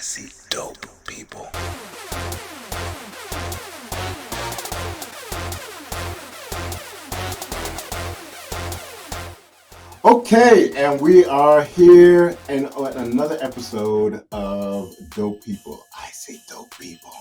see dope people. Okay, and we are here in another episode of Dope People. I say dope people.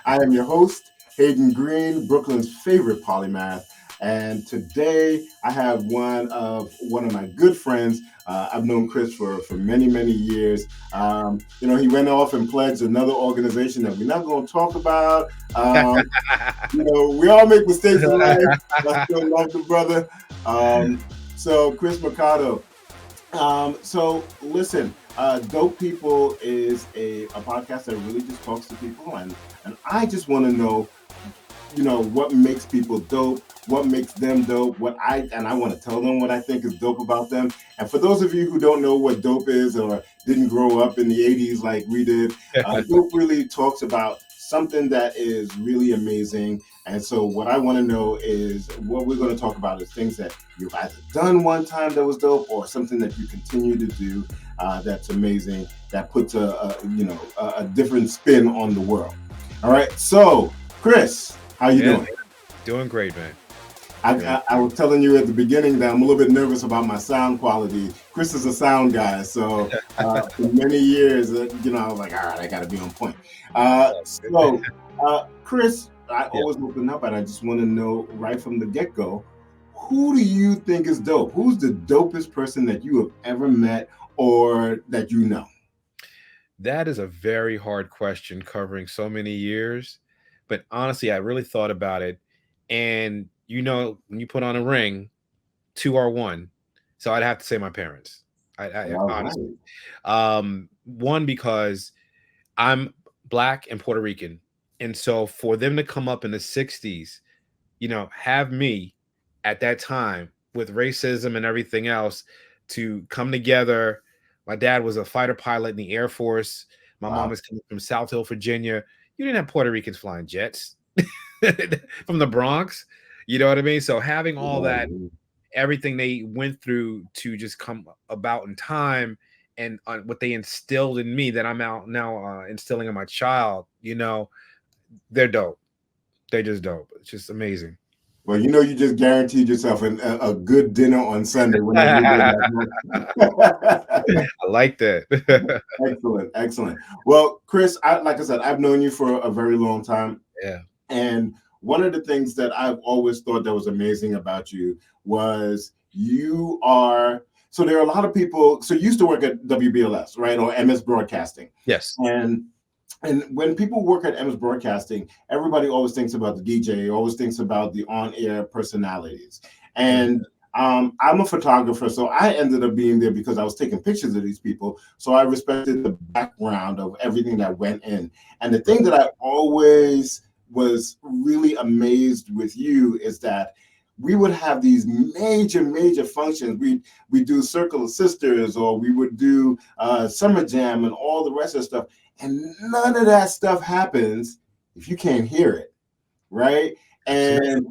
I am your host, Hayden Green, Brooklyn's favorite polymath, and today I have one of my good friends. I've known Chris for many years. He went off and pledged another organization that we're not going to talk about. We all make mistakes in life. I still love the brother. So Chris Mercado. So listen, Dope People is a podcast that really just talks to people, and I just want to know, what makes people dope, what makes them dope, I want to tell them what I think is dope about them. And for those of you who don't know what dope is or didn't grow up in the 80s like we did, dope really talks about something that is really amazing. And so what I want to know is what we're going to talk about is things that you've either done one time that was dope or something that you continue to do that's amazing, that puts a different spin on the world. All right. So, Chris, how you doing? Doing great, man. I was telling you at the beginning that I'm a little bit nervous about my sound quality. Chris is a sound guy, so for many years, I was like, all right, I got to be on point. Chris, I always open up, and I just want to know right from the get-go, who do you think is dope? Who's the dopest person that you have ever met or that you know? That is a very hard question covering so many years. But honestly, I really thought about it. And, when you put on a ring, two are one. So I'd have to say my parents. Honestly. One, because I'm Black and Puerto Rican. And so for them to come up in the 60s, have me at that time with racism and everything else to come together. My dad was a fighter pilot in the Air Force. My mom was coming from South Hill, Virginia. You didn't have Puerto Ricans flying jets from the Bronx. You know what I mean? So having all that, everything they went through to just come about in time, and what they instilled in me that I'm out now instilling in my child, they're dope. They're just dope. It's just amazing. Well, you just guaranteed yourself a good dinner on Sunday. I like that. Excellent. Well, Chris, like I said, I've known you for a very long time. Yeah. And one of the things that I've always thought that was amazing about you was you are. So there are a lot of people. So you used to work at WBLS, right, or MS Broadcasting. Yes. And when people work at MS Broadcasting, everybody always thinks about the DJ, always thinks about the on-air personalities. And I'm a photographer, so I ended up being there because I was taking pictures of these people. So I respected the background of everything that went in. And the thing that I always was really amazed with you is that we would have these major functions. We do Circle of Sisters, or we would do Summer Jam and all the rest of the stuff. And none of that stuff happens if you can't hear it, right? And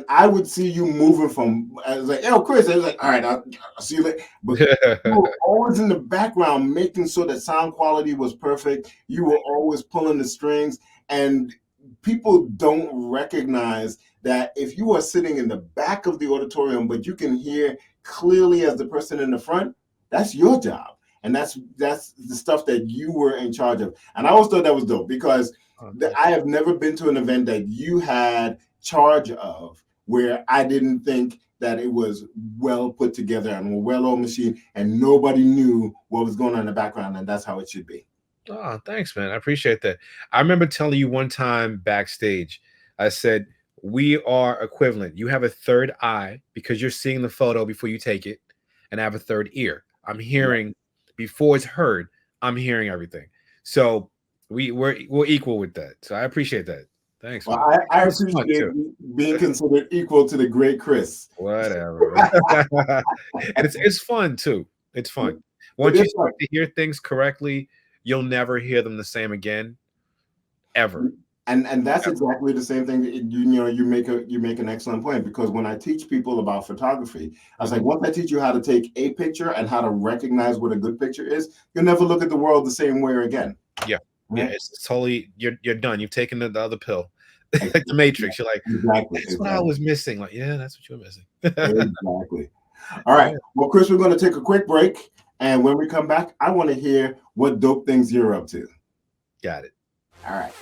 I would see you moving from, I was like, yo, Chris, I was like, all right, I'll see you later. But you were always in the background making sure that sound quality was perfect. You were always pulling the strings, and people don't recognize that if you are sitting in the back of the auditorium, but you can hear clearly as the person in the front, that's your job. And that's the stuff that you were in charge of. And I always thought that was dope because I have never been to an event that you had charge of where I didn't think that it was well put together and a well-oiled machine and nobody knew what was going on in the background, and that's how it should be. Oh, thanks, man. I appreciate that. I remember telling you one time backstage, I said, we are equivalent. You have a third eye because you're seeing the photo before you take it, and I have a third ear. I'm hearing before it's heard. I'm hearing everything. So we're equal with that. So I appreciate that. Thanks. Well, I appreciate being considered equal to the great Chris. Whatever. And it's fun too. It's fun. Once you start to hear things correctly, you'll never hear them the same again, ever. And that's exactly the same thing that you make an excellent point, because when I teach people about photography, I was like, once I teach you how to take a picture and how to recognize what a good picture is, you'll never look at the world the same way again. Yeah. Yeah, right? it's totally you're done. You've taken the other pill. Like the Matrix. You're like, Exactly, that's what I exactly, was missing. Like, yeah, that's what you were missing. exactly. All right. Yeah, Well, Chris, we're going to take a quick break, and when we come back, I want to hear what dope things you're up to. got it. All right.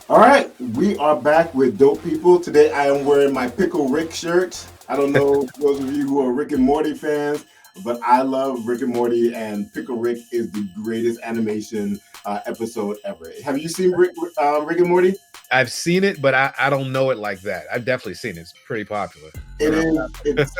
All right, we are back with Dope People. Today I am wearing my Pickle Rick shirt. I don't know those of you who are Rick and Morty fans, but I love Rick and Morty, and Pickle Rick is the greatest animation episode ever. Have you seen Rick and Morty? I've seen it, but I don't know it like that. I've definitely seen it. It's pretty popular. It is. It's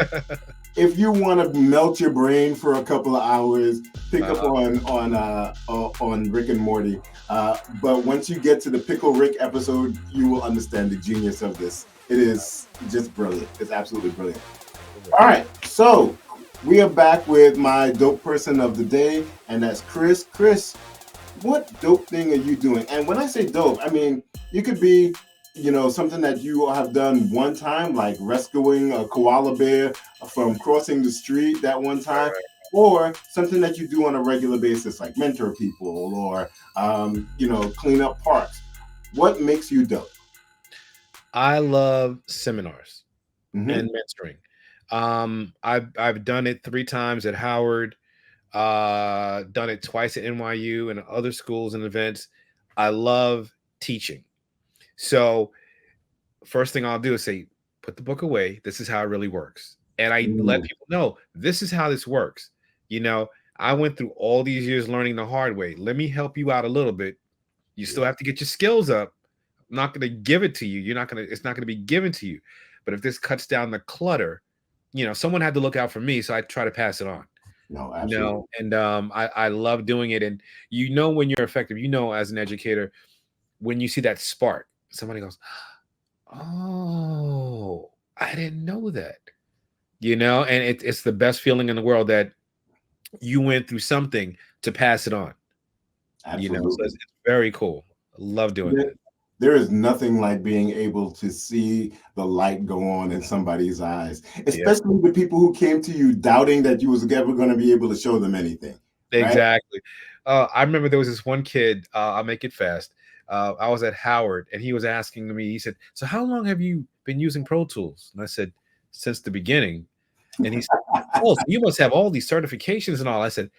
if you want to melt your brain for a couple of hours, pick up on Rick and Morty. But once you get to the Pickle Rick episode, you will understand the genius of this. It is just brilliant. It's absolutely brilliant. All right, so we are back with my dope person of the day, and that's Chris. Chris, what dope thing are you doing? And when I say dope, I mean it could be, something that you have done one time, like rescuing a koala bear from crossing the street that one time, or something that you do on a regular basis, like mentor people or clean up parks. What makes you dope? I love seminars Mm-hmm. and mentoring. I've done it 3 times at Howard, done it twice at NYU and other schools and events. I love teaching. So first thing I'll do is say, put the book away. This is how it really works. And I let Mm, people know this is how this works. You know, I went through all these years learning the hard way. Let me help you out a little bit. You still have to get your skills up. I'm not going to give it to you. It's not going to be given to you. But if this cuts down the clutter, someone had to look out for me. So I try to pass it on. no, absolutely. And I love doing it. And when you're effective, as an educator, when you see that spark, somebody goes, oh, I didn't know that. And it's the best feeling in the world that you went through something to pass it on. So Absolutely. it's very cool. I love doing There, that. there is nothing like being able to see the light go on in somebody's eyes, Yeah, especially the people who came to you doubting that you was ever going to be able to show them anything, right? exactly. I remember there was this one kid. I'll make it fast. I was at Howard, and he was asking me. He said, "So how long have you been using Pro Tools?" And I said, "Since the beginning." And he said, "Oh, so you must have all these certifications and all." I said,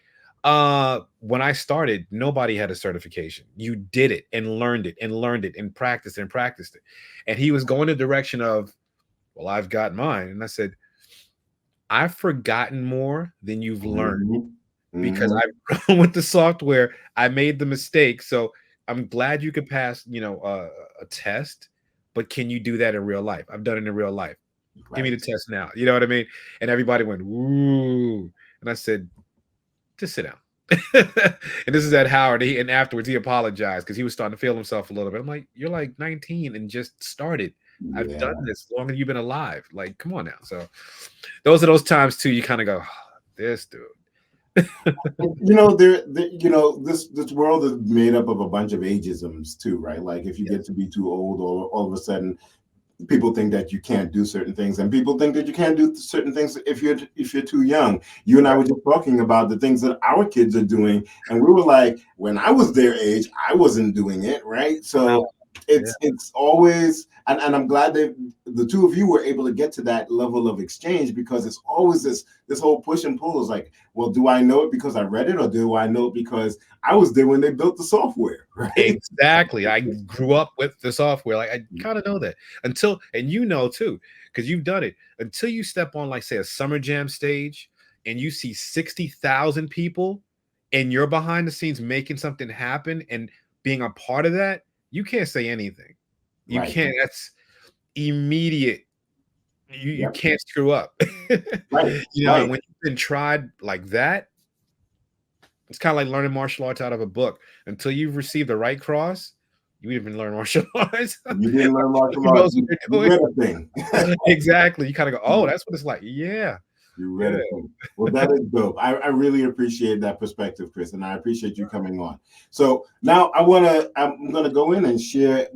when I started, nobody had a certification. You did it and learned it and learned it and practiced it. And he was going the direction of, well, I've got mine. And I said, I've forgotten more than you've learned Mhm, because mhm. I've grown with the software. I made the mistake. So I'm glad you could pass, a test, but can you do that in real life? I've done it in real life. Give me the Right. test now. You know what I mean? And everybody went, ooh. And I said, just sit down. And this is at Howard. And afterwards, he apologized because he was starting to feel himself a little bit. I'm like, you're like 19 and just started. I've done Yeah. this longer than you've been alive. Like, come on now. So those are those times too. You kind of go, oh, this dude. This world is made up of a bunch of ageisms too, right? Like if you get Yes. to be too old, or all of a sudden people think that you can't do certain things, and people think that you can't do certain things if you're too young. You and I Right. were just talking about the things that our kids are doing, and we were like, when I was their age, I wasn't doing it, right? No. So Yeah. it's always, and I'm glad that the two of you were able to get to that level of exchange, because it's always this whole push and pull is like, well, do I know it because I read it, or do I know it because I was there when they built the software, right? Exactly. I grew up with the software. Like I kind of know that and too, because you've done it until you step on, like, say, a summer jam stage and you see 60,000 people and you're behind the scenes making something happen and being a part of that. You can't say anything. You Right. can't. That's immediate. You Yep. can't screw up. Right. And Right. when you've been tried like that, it's kind of like learning martial arts out of a book. Until you've received the right cross, you even learn martial arts. You didn't learn martial Who arts. knows what You they're doing? read a thing. Exactly. You kind of go, oh, that's what it's like. Yeah. You read Yeah. it. Well, that is dope. I really appreciate that perspective, Chris, and I appreciate you coming on. So now I'm gonna go in and share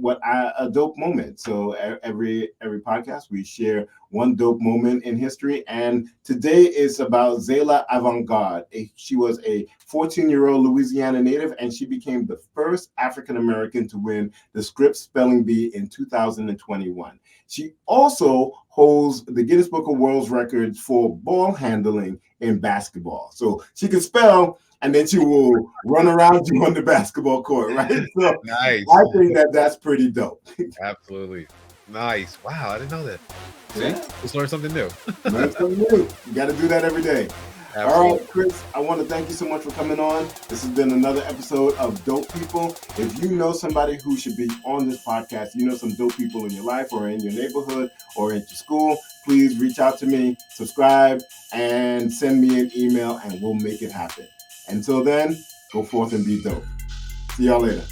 a dope moment. So every podcast we share one dope moment in history, and today is about Zayla Avant-Garde. She was a 14-year-old Louisiana native, and she became the first African American to win the Scripps Spelling Bee in 2021. She also holds the Guinness Book of World Records for ball handling in basketball. So she can spell, and then she will run around you on the basketball court, right? So Nice. I think that's pretty dope. Absolutely. Nice. Wow, I didn't know that. See? Yeah, Just learned something new. learn something new. You got to do that every day. All Absolutely. right, Chris, I want to thank you so much for coming on. This has been another episode of Dope People. If you know somebody who should be on this podcast, you know some dope people in your life or in your neighborhood or in your school, please reach out to me, subscribe, and send me an email, and we'll make it happen. Until then, go forth and be dope. See y'all later.